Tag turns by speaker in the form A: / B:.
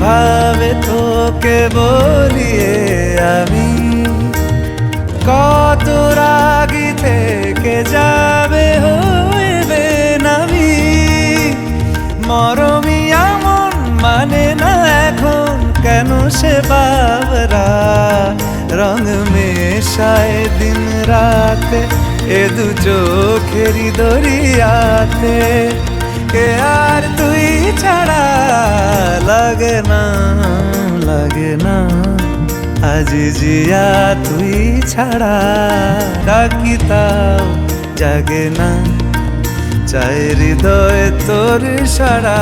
A: ভাবে তোকে বলিয়ে আমি কত রাগি থেকে যাবে হইবে নামি মরমি এমন মানে না এখন কেন সে বাবরা রং মেশায় দিন রাতে এ দু চোখেরই দরিয়াতে কে আর তুই ছাড়া লাগে না আজি জিয়া তুই ছাড়া ডাকি তাও জাগে না চাই হৃদয় তোর সারা